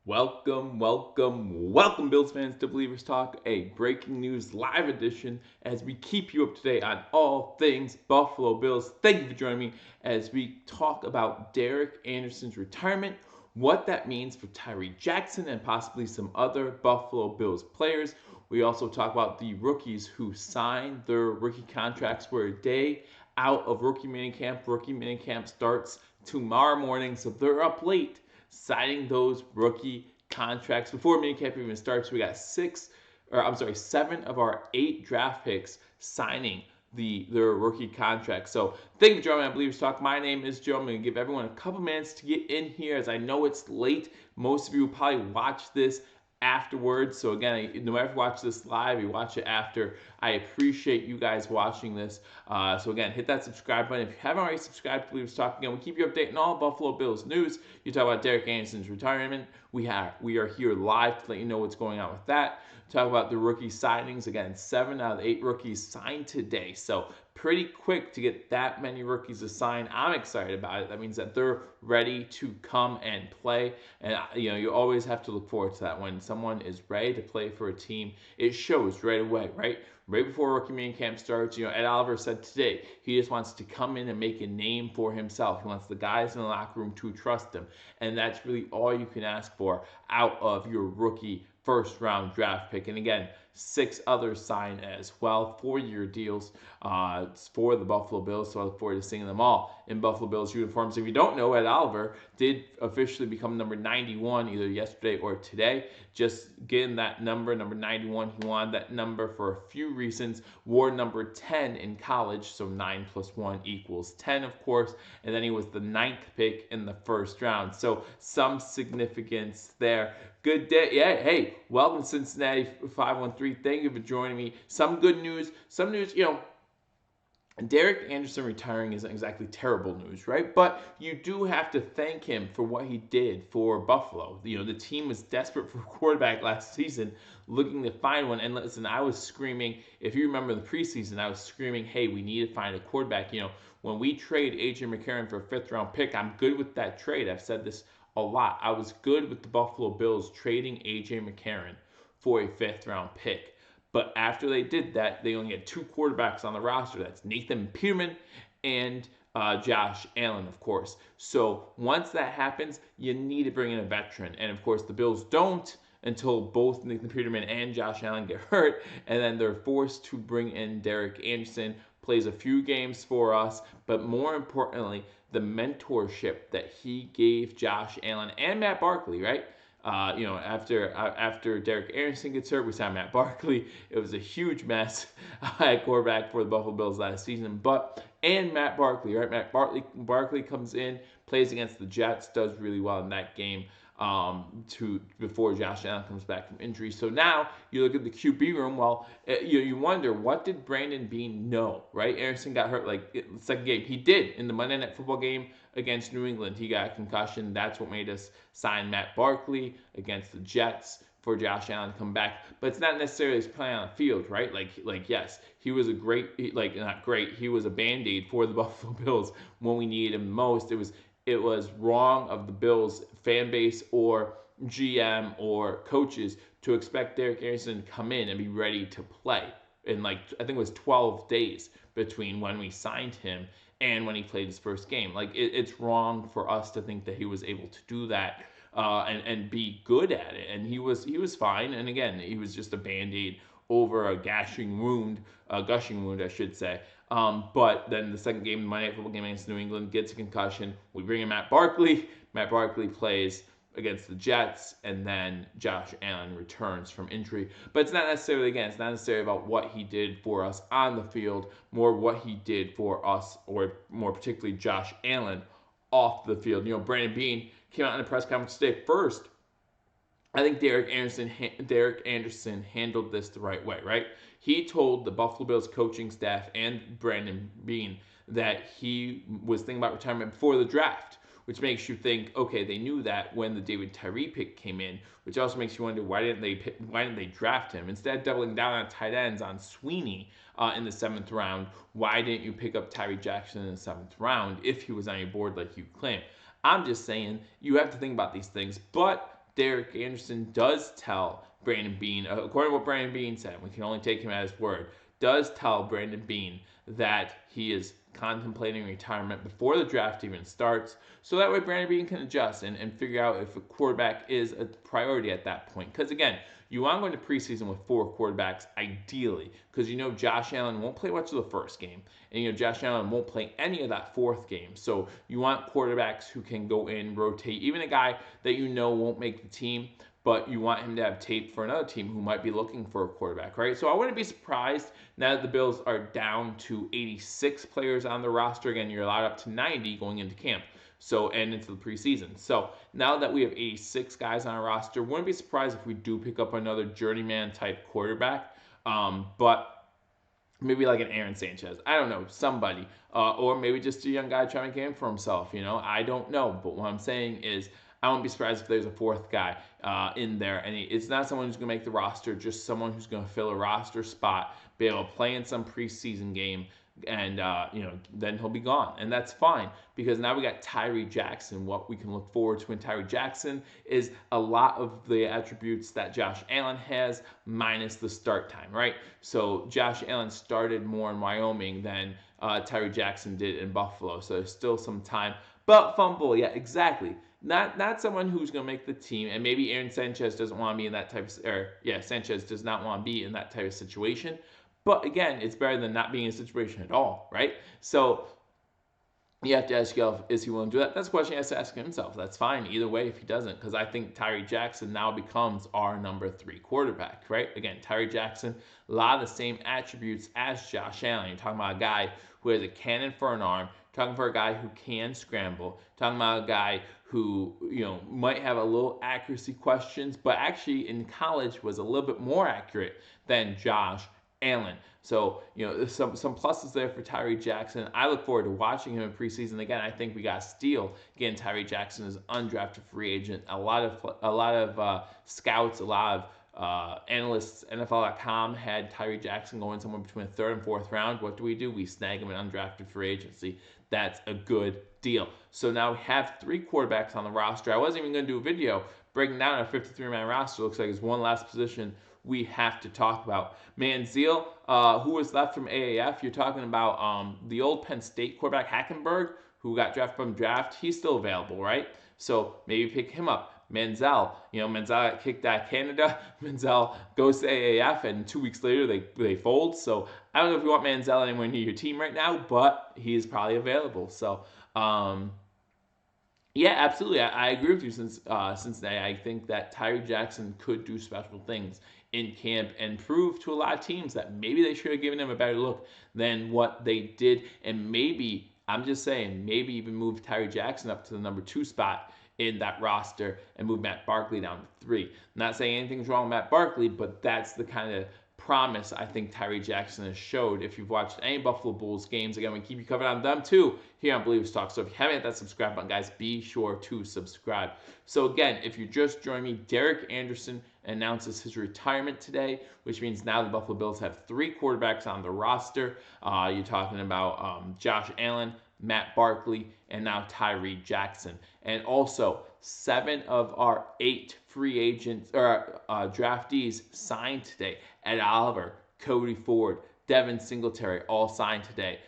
Welcome, Bills fans to Believers Talk, a breaking news live edition as we keep you up to date on all things Buffalo Bills. Thank you for joining me as we talk about Derek Anderson's retirement, what that means for Tyree Jackson and possibly some other Buffalo Bills players. We also talk about the rookies who signed their rookie contracts for a day out of rookie minicamp. Rookie minicamp starts tomorrow morning, so they're up late signing those rookie contracts before minicamp even starts. We got seven of our 8 draft picks signing their rookie contract. So thank you for joining me on Believers Talk. My name is Joe. I'm going to give everyone a couple minutes to get in here as I know it's late. Most of you will probably watch this afterwards. So again, no matter if you watch this live, you watch it after, I appreciate you guys watching this. So again, hit that subscribe button. If you haven't already subscribed to Believers Talk, again, we keep you updated on all Buffalo Bills news. You talk about Derek Anderson's retirement. We are here live to let you know what's going on with that. Talk about the rookie signings. Again, 7 out of 8 rookies signed today. So pretty quick to get that many rookies to sign. I'm excited about it. That means that they're ready to come and play. And you always have to look forward to that. When someone is ready to play for a team, it shows right away, right? Right before rookie minicamp starts, Ed Oliver said today he just wants to come in and make a name for himself. He wants the guys in the locker room to trust him. And that's really all you can ask for out of your rookie first round draft pick. And again, 6 others signed as well, 4-year deals for the Buffalo Bills. So I look forward to seeing them all in Buffalo Bills uniforms. If you don't know, Ed Oliver did officially become number 91 either yesterday or today. Just getting that number 91, he wanted that number for a few reasons. Wore number 10 in college, so 9 plus 1 equals 10, of course. And then he was the 9th pick in the first round. So some significance there. Good day. Yeah, hey, welcome Cincinnati 513. Thank you for joining me. Some good news. Some news, Derek Anderson retiring isn't exactly terrible news, right? But you do have to thank him for what he did for Buffalo. The team was desperate for a quarterback last season, looking to find one. And listen, I was screaming, if you remember the preseason, I was screaming, hey, we need to find a quarterback. When we trade A.J. McCarron for a 5th-round pick, I'm good with that trade. I've said this a lot. I was good with the Buffalo Bills trading A.J. McCarron for a 5th-round pick. But after they did that, they only had 2 quarterbacks on the roster. That's Nathan Peterman and Josh Allen, of course. So once that happens, you need to bring in a veteran. And of course, the Bills don't until both Nathan Peterman and Josh Allen get hurt. And then they're forced to bring in Derek Anderson, plays a few games for us. But more importantly, the mentorship that he gave Josh Allen and Matt Barkley, right? After Derek Anderson gets hurt, we signed Matt Barkley. It was a huge mess at quarterback for the Buffalo Bills last season. And Matt Barkley, right? Barkley comes in, plays against the Jets, does really well in that game before Josh Allen comes back from injury. So now you look at the QB room. Well, you wonder, what did Brandon Beane know, right? Anderson got hurt the second game. He did in the Monday Night Football game against New England. He got a concussion. That's what made us sign Matt Barkley against the Jets for Josh Allen to come back. But it's not necessarily his play on the field, right? Yes, he was not great. He was a Band-Aid for the Buffalo Bills when we needed him most. It was wrong of the Bills fan base or GM or coaches to expect Derek Anderson to come in and be ready to play. And I think it was 12 days between when we signed him and when he played his first game. It's wrong for us to think that he was able to do that and be good at it. And he was fine. And again, he was just a Band-Aid over a gushing wound, I should say. But then the second game, the Monday Night Football game against New England, gets a concussion. We bring in Matt Barkley. Matt Barkley plays against the Jets, and then Josh Allen returns from injury. But it's not necessarily about what he did for us on the field, more what he did for us, or more particularly Josh Allen, off the field. Brandon Beane came out in the press conference today. First, I think Derek Anderson handled this the right way, right? He told the Buffalo Bills coaching staff and Brandon Beane that he was thinking about retirement before the draft, which makes you think, okay, they knew that when the David Tyree pick came in, which also makes you wonder, why didn't they draft him? Instead of doubling down on tight ends on Sweeney in the 7th round, why didn't you pick up Tyree Jackson in the 7th round if he was on your board like you claim? I'm just saying, you have to think about these things. But Derek Anderson does tell Brandon Beane, according to what Brandon Beane said, we can only take him at his word, does tell Brandon Beane that he is contemplating retirement before the draft even starts. So that way Brandon Beane can adjust and figure out if a quarterback is a priority at that point. Because again, you want to go into preseason with 4 quarterbacks ideally, because you know Josh Allen won't play much of the first game, and you know Josh Allen won't play any of that 4th game. So you want quarterbacks who can go in, rotate, even a guy that you know won't make the team, but you want him to have tape for another team who might be looking for a quarterback, right? So I wouldn't be surprised now that the Bills are down to 86 players on the roster. Again, you're allowed up to 90 going into camp. So, and into the preseason. So now that we have 86 guys on our roster, wouldn't be surprised if we do pick up another journeyman type quarterback. But maybe like an Aaron Sanchez. I don't know, somebody. Or maybe just a young guy trying to game for himself, you know? I don't know. But what I'm saying is I won't be surprised if there's a 4th guy in there. And it's not someone who's going to make the roster, just someone who's going to fill a roster spot, be able to play in some preseason game, and then he'll be gone, and that's fine, because now we got Tyree Jackson. What we can look forward to in Tyree Jackson is a lot of the attributes that Josh Allen has, minus the start time, right? So Josh Allen started more in Wyoming than Tyree Jackson did in Buffalo, so there's still some time. But fumble, yeah, exactly. Not someone who's going to make the team, and maybe Aaron Sanchez doesn't want to be in that type of, Sanchez does not want to be in that type of situation. But again, it's better than not being in a situation at all, right? So you have to ask yourself, is he willing to do that? That's a question he has to ask himself. That's fine either way if he doesn't, because I think Tyree Jackson now becomes our number 3 quarterback, right? Again, Tyree Jackson, a lot of the same attributes as Josh Allen. You're talking about a guy who has a cannon for an arm, talking for a guy who can scramble, talking about a guy who, might have a little accuracy questions, but actually in college was a little bit more accurate than Josh Allen. So, some pluses there for Tyree Jackson. I look forward to watching him in preseason. Again, I think we got a steal. Again, Tyree Jackson is an undrafted free agent. A lot of scouts, a lot of analysts, NFL.com had Tyree Jackson going somewhere between the 3rd and 4th round. What do? We snag him in undrafted free agency. That's a good deal. So now we have 3 quarterbacks on the roster. I wasn't even going to do a video breaking down our 53-man roster. Looks like it's one last position we have to talk about. Manziel, who was left from AAF, you're talking about the old Penn State quarterback Hackenberg, who got drafted from draft. He's still available, right? So maybe pick him up. Manziel, Manziel got kicked out of Canada. Manziel goes to AAF, and 2 weeks later they fold. So I don't know if you want Manziel anywhere near your team right now, but he is probably available. So yeah, absolutely. I agree with you since Cincinnati. I think that Tyree Jackson could do special things in camp and prove to a lot of teams that maybe they should have given him a better look than what they did. And maybe, I'm just saying, maybe even move Tyree Jackson up to the number 2 spot in that roster and move Matt Barkley down to 3. I'm not saying anything's wrong with Matt Barkley, but that's the kind of promise I think Tyree Jackson has showed. If you've watched any Buffalo Bulls games, again, we keep you covered on them too here on Believers Talk. So if you haven't hit that subscribe button, guys, be sure to subscribe. So again, if you just joined me, Derek Anderson announces his retirement today, which means now the Buffalo Bills have 3 quarterbacks on the roster. You're talking about Josh Allen, Matt Barkley, and now Tyree Jackson. And also, 7 of our 8 free agents or draftees signed today. Ed Oliver, Cody Ford, Devin Singletary, all signed today.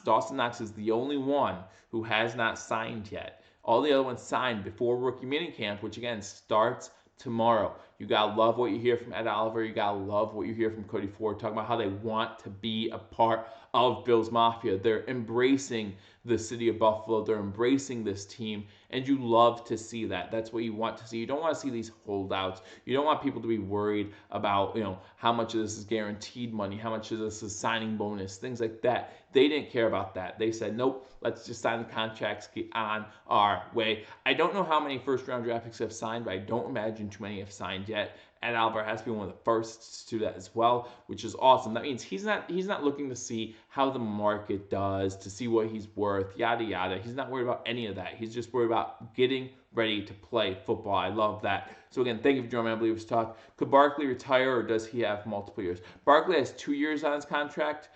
Dawson Knox is the only one who has not signed yet. All the other ones signed before rookie minicamp, which again starts tomorrow. You gotta love what you hear from Ed Oliver. You gotta love what you hear from Cody Ford, talking about how they want to be a part of Bills Mafia. They're embracing the city of Buffalo. They're embracing this team, and you love to see that. That's what you want to see. You don't want to see these holdouts. You don't want people to be worried about, how much of this is guaranteed money, how much of this is signing bonus, things like that. They didn't care about that. They said, nope, let's just sign the contracts, get on our way. I don't know how many first-round draft picks have signed, but I don't imagine too many have signed yet. Ed Oliver has to be one of the first to do that as well, which is awesome. That means he's not looking to see how the market does, to see what he's worth, yada yada. He's not worried about any of that. He's just worried about getting ready to play football. I love that. So again, thank you for joining me on Believers Talk. Could Barkley retire, or does he have multiple years? Barkley has 2 years on his contract.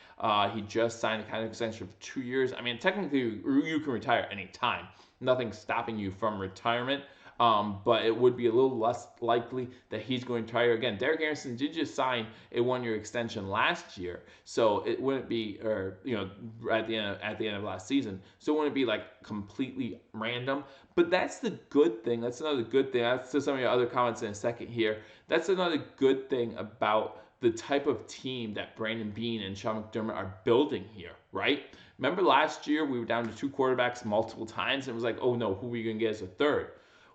He just signed a contract extension for 2 years. I mean, technically, you can retire any time. Nothing's stopping you from retirement. but it would be a little less likely that he's going to retire again. Derek Anderson did just sign a 1-year extension last year, so it wouldn't be, or at the end of last season, so it wouldn't be like completely random. But that's the good thing. That's another good thing. That's to some of your other comments in a second here. That's another good thing about the type of team that Brandon Beane and Sean McDermott are building here, right? Remember last year we were down to 2 quarterbacks multiple times, and it was like, oh no, who are we going to get as a third?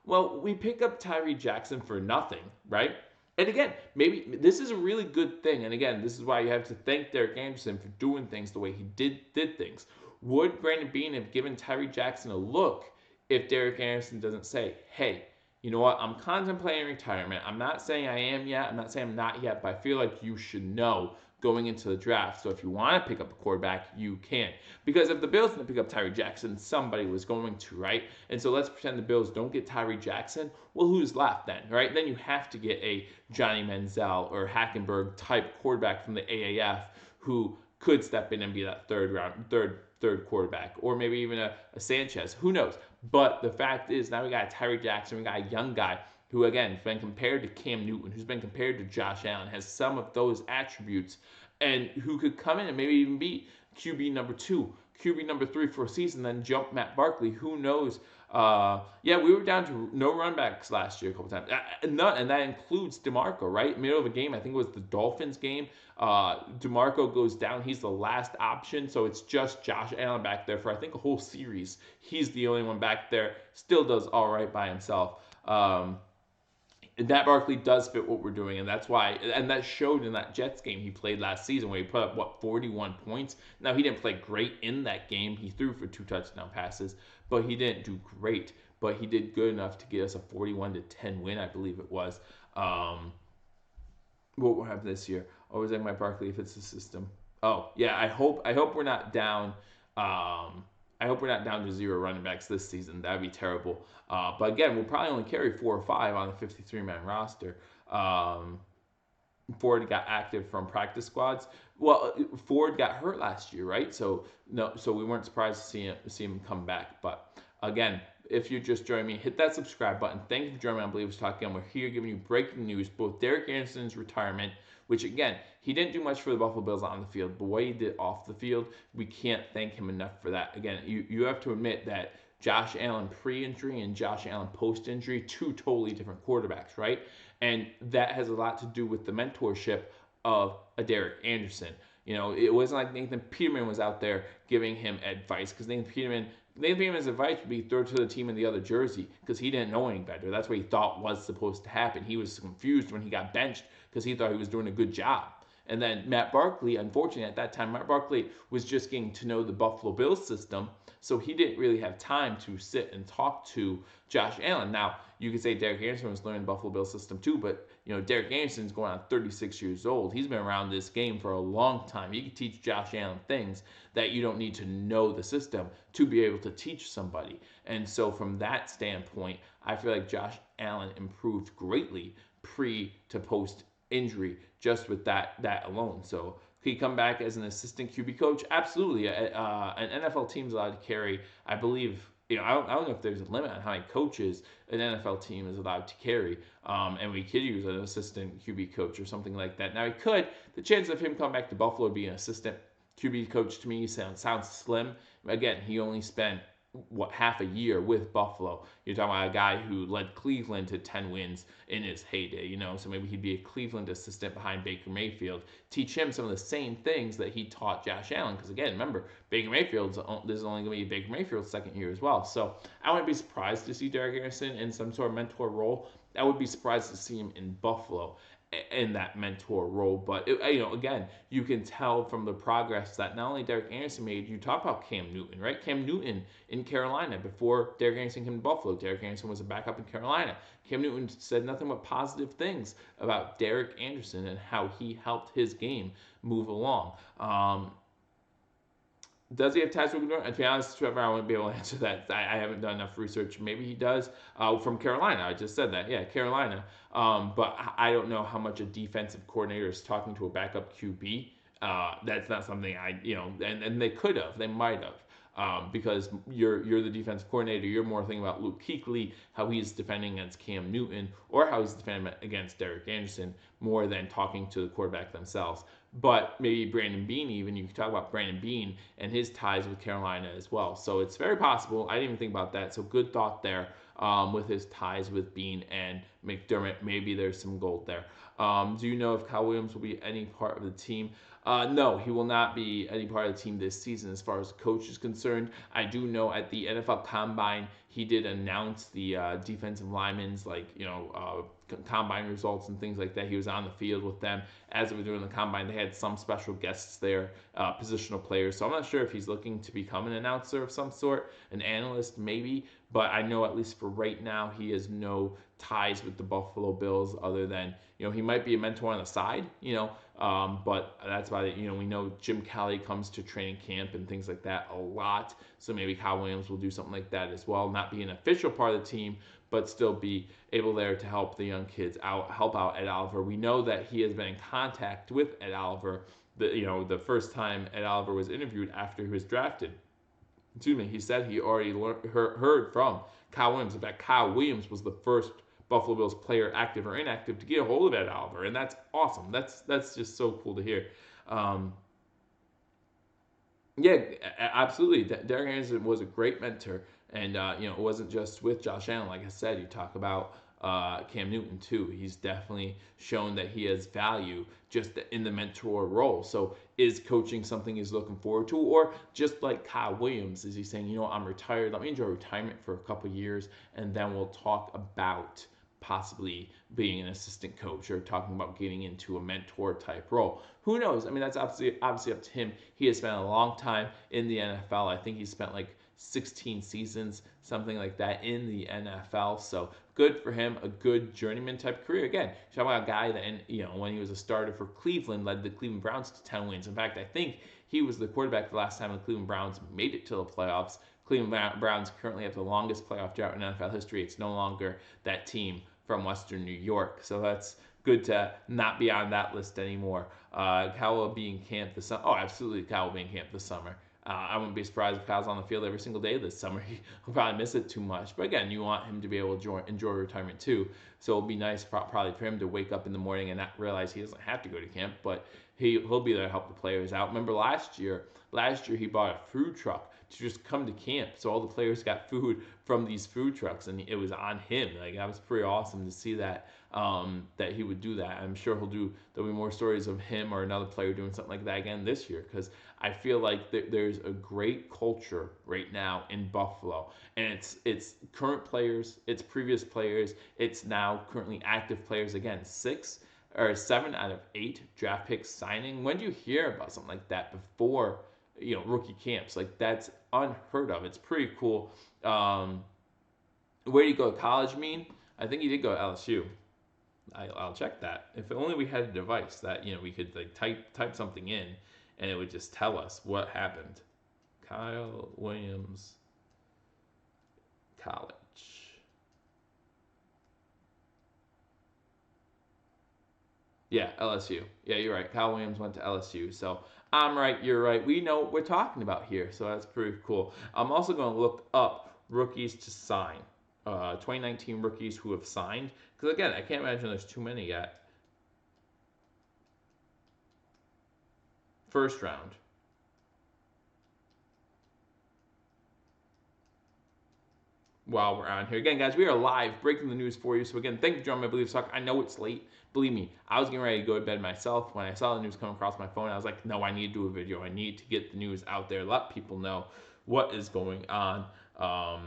Well, we pick up Tyree Jackson for nothing, right? And again, maybe this is a really good thing. And again, this is why you have to thank Derek Anderson for doing things the way he did things. Would Brandon Beane have given Tyree Jackson a look if Derek Anderson doesn't say, hey, you know what, I'm contemplating retirement. I'm not saying I am yet. I'm not saying I'm not yet, but I feel like you should know going into the draft. So if you want to pick up a quarterback, you can. Because if the Bills didn't pick up Tyree Jackson, somebody was going to, right? And so let's pretend the Bills don't get Tyree Jackson. Well, who's left then, right? Then you have to get a Johnny Manziel or Hackenberg type quarterback from the AAF who could step in and be that third quarterback, or maybe even a Sanchez. Who knows? But the fact is, now we got Tyree Jackson, we got a young guy who, again, has been compared to Cam Newton, who's been compared to Josh Allen, has some of those attributes, and who could come in and maybe even be QB number 2, QB number 3 for a season, then jump Matt Barkley. Who knows? Yeah, we were down to no run backs last year a couple times. And that includes DeMarco, right? Middle of a game, I think it was the Dolphins game. DeMarco goes down. He's the last option. So it's just Josh Allen back there for, I think, a whole series. He's the only one back there. Still does all right by himself. Matt Barkley does fit what we're doing, and that's why, and that showed in that Jets game he played last season where he put up, 41 points. Now, he didn't play great in that game. He threw for 2 touchdown passes, but he didn't do great. But he did good enough to get us a 41-10 win, I believe it was. What will happen this year? Oh, is that Matt Barkley if it's the system? Oh, yeah, I hope we're not down. I hope we're not down to 0 running backs this season. That'd be terrible. But again, we'll probably only carry 4 or 5 on the 53-man roster. Ford got active from practice squads. Well, Ford got hurt last year, right? So we weren't surprised to see him come back. But again, if you're just joining me, hit that subscribe button. Thank you for joining me on Believers Talking. We're here giving you breaking news, both Derek Anderson's retirement, which again, he didn't do much for the Buffalo Bills on the field, but what he did off the field, we can't thank him enough for that. Again, you have to admit that Josh Allen pre-injury and Josh Allen post-injury, 2 totally different quarterbacks, right? And that has a lot to do with the mentorship of a Derek Anderson. You know, it wasn't like Nathan Peterman was out there giving him advice, because Nathan Peterman's advice would be throw to the team in the other jersey, because he didn't know any better. That's what he thought was supposed to happen. He was confused when he got benched because he thought he was doing a good job. And then Matt Barkley, unfortunately at that time, Matt Barkley was just getting to know the Buffalo Bills system, so he didn't really have time to sit and talk to Josh Allen. Now, you could say Derek Anderson was learning the Buffalo Bills system too, but Derek Anderson's going on 36 years old. He's been around this game for a long time. He can teach Josh Allen things that you don't need to know the system to be able to teach somebody. And so from that standpoint, I feel like Josh Allen improved greatly pre to post injury just with that alone. So could he come back as an assistant QB coach? Absolutely. An NFL team's allowed to carry, I believe, I don't know if there's a limit on how many coaches an NFL team is allowed to carry. And we could use an assistant QB coach or something like that. Now, the chance of him coming back to Buffalo being an assistant QB coach to me sounds slim. Again, he only spent half a year with Buffalo. You're talking about a guy who led Cleveland to 10 wins in his heyday, so maybe he'd be a Cleveland assistant behind Baker Mayfield, teach him some of the same things that he taught Josh Allen, because again, remember, this is only going to be Baker Mayfield's second year as well. So I wouldn't be surprised to see Derek Anderson in some sort of mentor role. I would be surprised to see him in Buffalo in that mentor role. But again, you can tell from the progress that not only Derek Anderson made. You talk about Cam Newton, right? Cam Newton in Carolina before Derek Anderson came to Buffalo. Derek Anderson was a backup in Carolina. Cam Newton said nothing but positive things about Derek Anderson and how he helped his game move along. Does he have ties with McDermott? To be honest, Trevor, I wouldn't be able to answer that. I haven't done enough research. Maybe he does. From Carolina, I just said that. Yeah, Carolina. But I don't know how much a defensive coordinator is talking to a backup QB. That's not something and they could have. They might have. because you're the defensive coordinator. You're more thinking about Luke Kuechly, how he's defending against Cam Newton, or how he's defending against Derek Anderson, more than talking to the quarterback themselves. But maybe Brandon Beane, even you could talk about Brandon Beane and his ties with Carolina as well. So it's very possible. I didn't even think about that. So good thought there, with his ties with Beane and McDermott. Maybe there's some gold there. Do you know if Kyle Williams will be any part of the team? No, he will not be any part of the team this season as far as coach is concerned. I do know at the NFL Combine, he did announce the defensive linemen's, like, combine results and things like that. He was on the field with them as they were doing the combine. They had some special guests there, positional players. So I'm not sure if he's looking to become an announcer of some sort, an analyst maybe. But I know at least for right now, he has no ties with the Buffalo Bills other than, he might be a mentor on the side, but that's about it. We know Jim Kelly comes to training camp and things like that a lot. So maybe Kyle Williams will do something like that as well. Not be an official part of the team, but still be able there to help the young kids out, help out Ed Oliver. We know that he has been in contact with Ed Oliver. The first time Ed Oliver was interviewed after he was drafted, he said he already heard from Kyle Williams. In fact, Kyle Williams was the first Buffalo Bills player, active or inactive, to get a hold of Ed Oliver, and that's awesome. That's just so cool to hear. Yeah, absolutely. Derek Anderson was a great mentor, and it wasn't just with Josh Allen. Like I said, you talk about Cam Newton too. He's definitely shown that he has value just in the mentor role. So is coaching something he's looking forward to, or just like Kyle Williams, is he saying, I'm retired. Let me enjoy retirement for a couple years, and then we'll talk about possibly being an assistant coach or talking about getting into a mentor type role. Who knows? I mean, that's obviously up to him. He has spent a long time in the NFL. I think he spent like 16 seasons, something like that, in the NFL. So good for him, a good journeyman type career. Again, you're talking about a guy that, when he was a starter for Cleveland, led the Cleveland Browns to 10 wins. In fact, I think he was the quarterback the last time the Cleveland Browns made it to the playoffs. Cleveland Browns currently have the longest playoff drought in NFL history. It's no longer that team from Western New York. So that's good to not be on that list anymore. Kyle will be in camp this summer. Oh, absolutely, Kyle will be in camp this summer. I wouldn't be surprised if Kyle's on the field every single day this summer. He'll probably miss it too much. But again, you want him to be able to enjoy retirement too. So it'll be nice probably for him to wake up in the morning and not realize he doesn't have to go to camp, but he'll be there to help the players out. Remember last year he bought a food truck to just come to camp. So all the players got food from these food trucks, and it was on him. Like, that was pretty awesome to see that that he would do that. I'm sure there'll be more stories of him or another player doing something like that again this year, because I feel like there's a great culture right now in Buffalo, and it's current players, it's previous players, it's now currently active players. Again, 7 out of 8 draft picks signing. When do you hear about something like that before rookie camps? Like, that's unheard of. It's pretty cool. Where did he go to college, mean? I think he did go to LSU. I'll check that. If only we had a device that we could like type something in, and it would just tell us what happened. Kyle Williams College. Yeah, LSU. Yeah, you're right. Kyle Williams went to LSU. So I'm right, you're right. We know what we're talking about here. So that's pretty cool. I'm also going to look up rookies to sign. 2019 rookies who have signed. Because again, I can't imagine there's too many yet. First round. While we're on here. Again, guys, we are live breaking the news for you. So again, thank you for joining my Believe Talk. I know it's late. Believe me, I was getting ready to go to bed myself. When I saw the news come across my phone, I was like, no, I need to do a video. I need to get the news out there, let people know what is going on.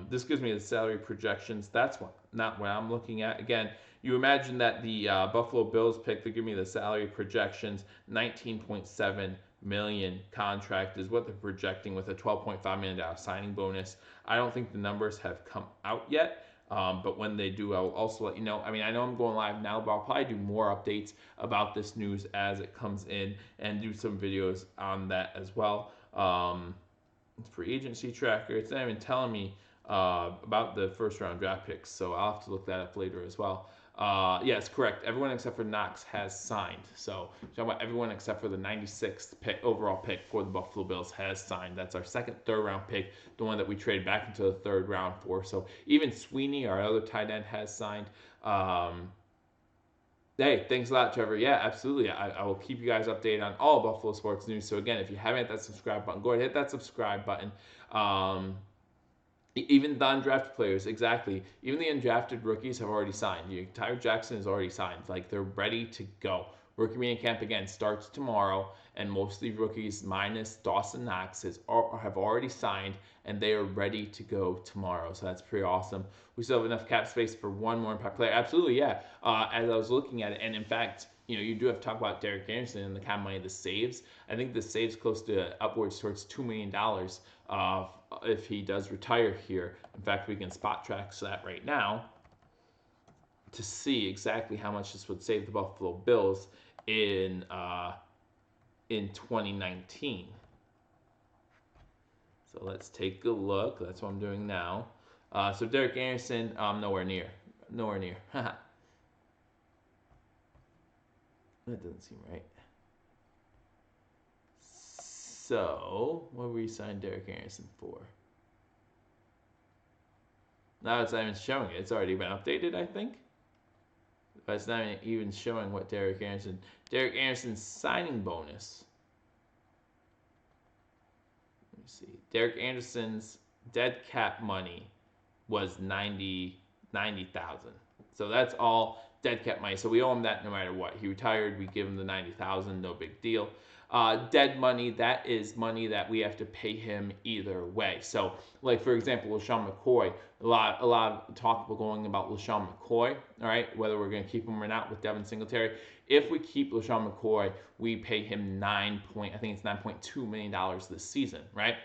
This gives me the salary projections. That's not what I'm looking at. Again, you imagine that the Buffalo Bills pick, they give me the salary projections, 19.7 million contract is what they're projecting, with a $12.5 million signing bonus. I don't think the numbers have come out yet, but when they do, I will also let you know. I mean, I know I'm going live now, but I'll probably do more updates about this news as it comes in and do some videos on that as well. Free agency tracker, it's not even telling me about the first round draft picks. So I'll have to look that up later as well. Yes, correct. Everyone except for Knox has signed. So talking about everyone except for the 96th pick, overall pick for the Buffalo Bills has signed. That's our second, third round pick, the one that we traded back into the third round for. So even Sweeney, our other tight end, has signed. Hey, thanks a lot, Trevor. Yeah, absolutely. I will keep you guys updated on all Buffalo sports news. So again, if you haven't hit that subscribe button, go ahead and hit that subscribe button. Even the undrafted players, exactly. Even the undrafted rookies have already signed. Tyler Jackson has already signed. Like they're ready to go. Rookie mini camp again starts tomorrow, and most of the rookies, minus Dawson Knox, have already signed, and they are ready to go tomorrow. So that's pretty awesome. We still have enough cap space for one more impact player. Absolutely, yeah. As I was looking at it, and in fact, you do have to talk about Derek Anderson and the kind of money the saves. I think the saves close to upwards towards $2 million if he does retire here. In fact, we can spot track that right now to see exactly how much this would save the Buffalo Bills in 2019. So let's take a look. That's what I'm doing now. So Derek Anderson, nowhere near. Nowhere near. That doesn't seem right. So, what we signed Derek Anderson for? Now it's not even showing it. It's already been updated, I think. But it's not even showing what Derek Anderson's signing bonus. Let me see. Derek Anderson's dead cap money was 90,000. So that's all dead cap money. So we owe him that no matter what. He retired, we give him the 90,000, no big deal. Dead money, that is money that we have to pay him either way. So, like for example, LaShawn McCoy, a lot of talk going about LaShawn McCoy, all right, whether we're going to keep him or not with Devin Singletary. If we keep LaShawn McCoy, we pay him $9.2 million this season, right?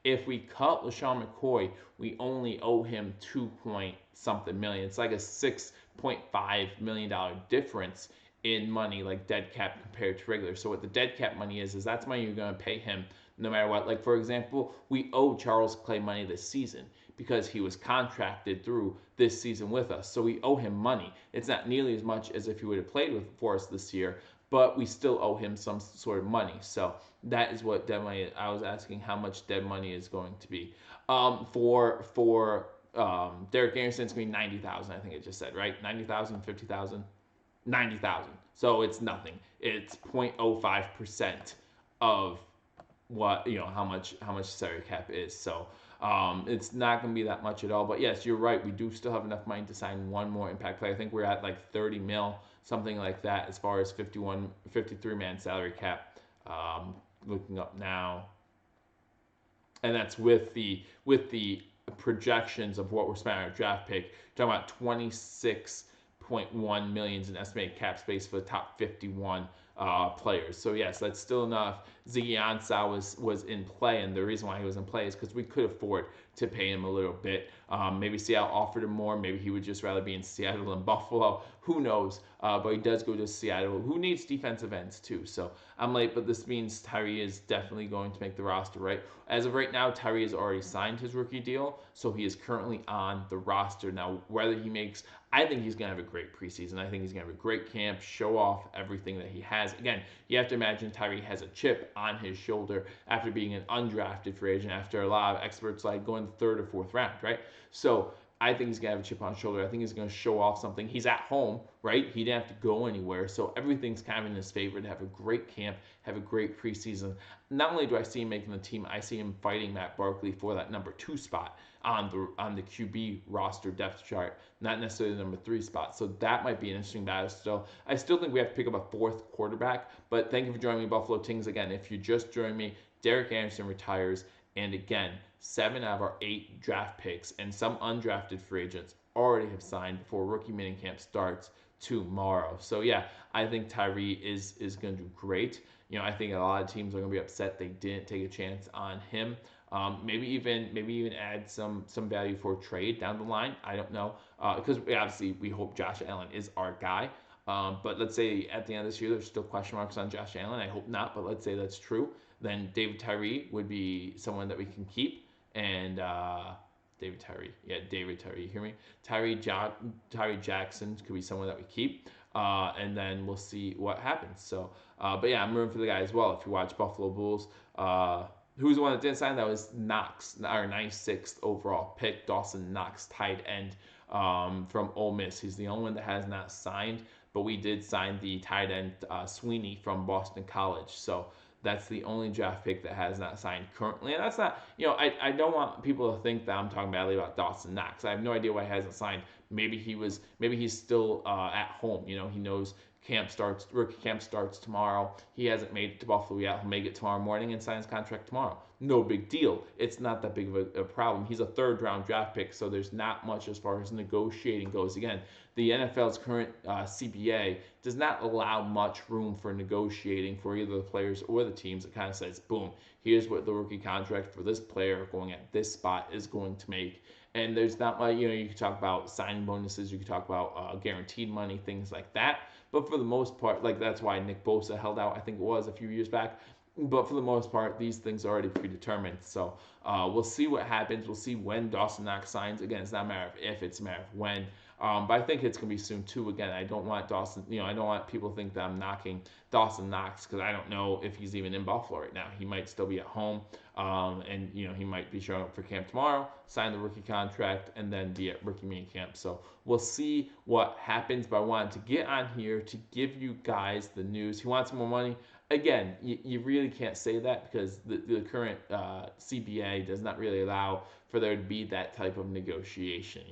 If we cut LaShawn McCoy, we only owe him 2-point-something million. It's like a $6.5 million difference in money, like dead cap compared to regular. So what the dead cap money is that's money you're going to pay him no matter what. Like for example, we owe Charles Clay money this season because he was contracted through this season with us. So we owe him money. It's not nearly as much as if he would have played for us this year, but we still owe him some sort of money. So that is what dead money is. I was asking how much dead money is going to be. For Derek Anderson, it's going to be 90,000. I think it just said, right? 90,000, 50,000. 90,000. So it's nothing. It's 0.05% of what, how much salary cap is. So it's not going to be that much at all. But yes, you're right. We do still have enough money to sign one more impact player. I think we're at like 30 mil, something like that, as far as 53-man salary cap. Looking up now, and that's with the projections of what we're spending on our draft pick. Talking about 26.1 million in estimated cap space for the top 51 players. So yes, that's still enough. Ziggy Ansah was in play, and the reason why he was in play is because we could afford to pay him a little bit. Maybe Seattle offered him more. Maybe he would just rather be in Seattle than Buffalo. Who knows? But he does go to Seattle, who needs defensive ends too. So I'm late, but this means Tyree is definitely going to make the roster, right? As of right now, Tyree has already signed his rookie deal, so he is currently on the roster. Now, whether he makes, I think he's going to have a great preseason. I think he's going to have a great camp, show off everything that he has. Again, you have to imagine Tyree has a chip on his shoulder after being an undrafted free agent, after a lot of experts like going the third or fourth round, right? So I think he's going to have a chip on his shoulder. I think he's going to show off something. He's at home, right? He didn't have to go anywhere. So everything's kind of in his favor to have a great camp, have a great preseason. Not only do I see him making the team, I see him fighting Matt Barkley for that number 2 spot on the QB roster depth chart, not necessarily the number 3 spot. So that might be an interesting battle still. I still think we have to pick up a 4th quarterback, but thank you for joining me, Buffalo Tings. Again, if you just joined me, Derek Anderson retires, and again, 7 out of our 8 draft picks and some undrafted free agents already have signed before rookie minicamp starts tomorrow. So yeah, I think Tyree is going to do great. I think a lot of teams are going to be upset they didn't take a chance on him. Maybe even add some value for trade down the line. I don't know, because obviously we hope Josh Allen is our guy. But let's say at the end of this year there's still question marks on Josh Allen. I hope not, but let's say that's true. Then David Tyree would be someone that we can keep, and David Tyree. You hear me? Tyree Jackson could be someone that we keep, and then we'll see what happens. So, but yeah, I'm rooting for the guy as well. If you watch Buffalo Bulls, who's the one that didn't sign? That was Knox, our 96th overall pick, Dawson Knox, tight end from Ole Miss. He's the only one that has not signed, but we did sign the tight end Sweeney from Boston College. So that's the only draft pick that has not signed currently. And that's not, I don't want people to think that I'm talking badly about Dawson Knox. I have no idea why he hasn't signed. Maybe he's still at home. He knows rookie camp starts tomorrow. He hasn't made it to Buffalo yet. He'll make it tomorrow morning and sign his contract tomorrow. No big deal. It's not that big of a problem. He's a third round draft pick, so there's not much as far as negotiating goes. Again, the NFL's current CBA does not allow much room for negotiating for either the players or the teams. It kind of says, boom, here's what the rookie contract for this player going at this spot is going to make. And there's not much, you can talk about signing bonuses, you can talk about guaranteed money, things like that. But for the most part, like that's why Nick Bosa held out, I think it was a few years back. But for the most part, these things are already predetermined. So we'll see what happens. We'll see when Dawson Knox signs. Again, it's not a matter of if, it's a matter of when. But I think it's going to be soon, too. Again, I don't want I don't want people to think that I'm knocking Dawson Knox because I don't know if he's even in Buffalo right now. He might still be at home, and, he might be showing up for camp tomorrow, sign the rookie contract, and then be at rookie mini camp. So we'll see what happens, but I wanted to get on here to give you guys the news. He wants more money. Again, you really can't say that because the current CBA does not really allow for there to be that type of negotiation.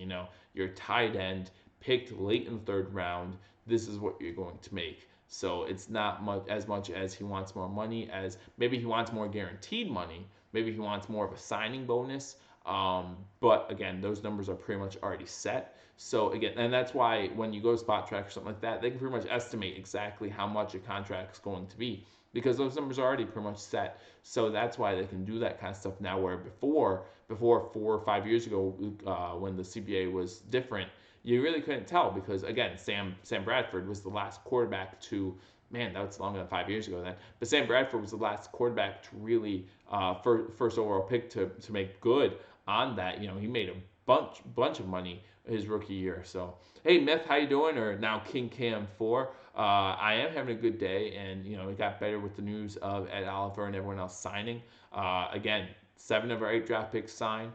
Your tight end picked late in the third round, this is what you're going to make. So it's not much as he wants more money, as maybe he wants more guaranteed money, maybe he wants more of a signing bonus. But again, those numbers are pretty much already set. So again, and that's why when you go to Spot Track or something like that, they can pretty much estimate exactly how much a contract is going to be because those numbers are already pretty much set. So that's why they can do that kind of stuff now. Where before 4 or 5 years ago, when the CBA was different, you really couldn't tell because again, Sam Bradford was the last quarterback to. Man, that was longer than 5 years ago then. But Sam Bradford was the last quarterback to really first overall pick to make good on that. He made a bunch of money his rookie year. So hey, Myth, how you doing? Or now King Cam 4. I am having a good day, and it got better with the news of Ed Oliver and everyone else signing. Again, 7 of our 8 draft picks signed.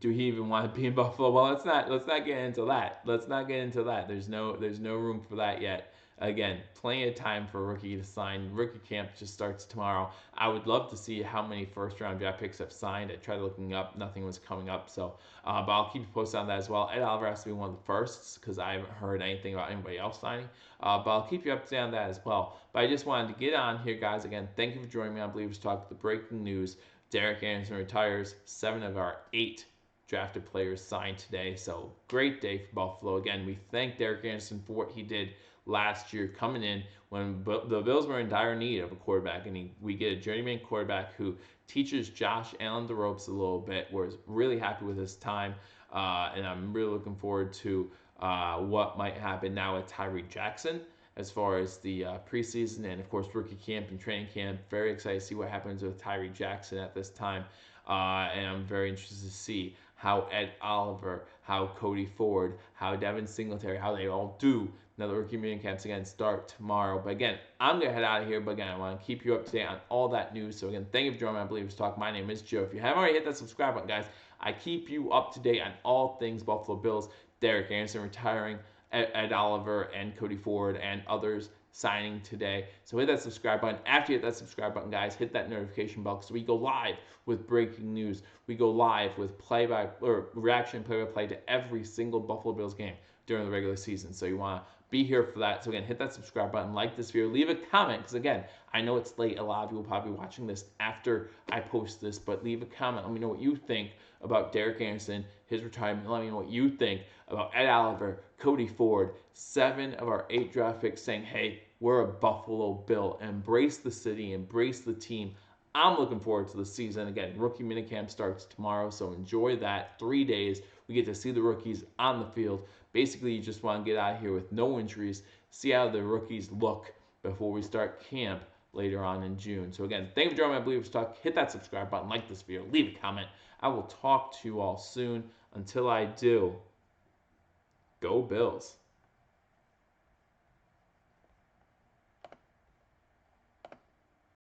Do he even want to be in Buffalo? Well, let's not get into that. Let's not get into that. There's no room for that yet. Again, plenty of time for a rookie to sign. Rookie camp just starts tomorrow. I would love to see how many first-round draft picks have signed. I tried looking up. Nothing was coming up. So, but I'll keep you posted on that as well. Ed Oliver has to be one of the firsts because I haven't heard anything about anybody else signing. But I'll keep you up to date on that as well. But I just wanted to get on here, guys. Again, thank you for joining me on Believers Talk. The breaking news. Derek Anderson retires. 7 of our 8 drafted players signed today. So great day for Buffalo. Again, we thank Derek Anderson for what he did last year coming in when the Bills were in dire need of a quarterback. And we get a journeyman quarterback who teaches Josh Allen the ropes a little bit. We're really happy with his time. And I'm really looking forward to what might happen now with Tyree Jackson as far as the preseason and, of course, rookie camp and training camp. Very excited to see what happens with Tyree Jackson at this time. And I'm very interested to see how Ed Oliver, how Cody Ford, how Devin Singletary, how they all do. Now the rookie mini camps again start tomorrow. But again, I'm going to head out of here. But again, I want to keep you up to date on all that news. So again, thank you for joining me on Believers Talk. My name is Joe. If you haven't already hit that subscribe button, guys, I keep you up to date on all things Buffalo Bills. Derek Anderson retiring, Ed Oliver and Cody Ford and others signing today. So hit that subscribe button. After you hit that subscribe button, guys, hit that notification bell because we go live with breaking news. We go live with reaction play-by-play to every single Buffalo Bills game during the regular season. So you want to be here for that. So again, hit that subscribe button, like this video, leave a comment because again, I know it's late. A lot of you will probably be watching this after I post this, but leave a comment. Let me know what you think about Derek Anderson, his retirement. Let me know what you think about Ed Oliver, Cody Ford, 7 of our 8 draft picks saying, hey, we're a Buffalo Bill. Embrace the city, embrace the team. I'm looking forward to the season. Again, rookie minicamp starts tomorrow, so enjoy that. 3 days. We get to see the rookies on the field. Basically, you just want to get out of here with no injuries, see how the rookies look before we start camp later on in June. So again, thank you for joining my Believers Talk. Hit that subscribe button, like this video, leave a comment. I will talk to you all soon. Until I do, go Bills.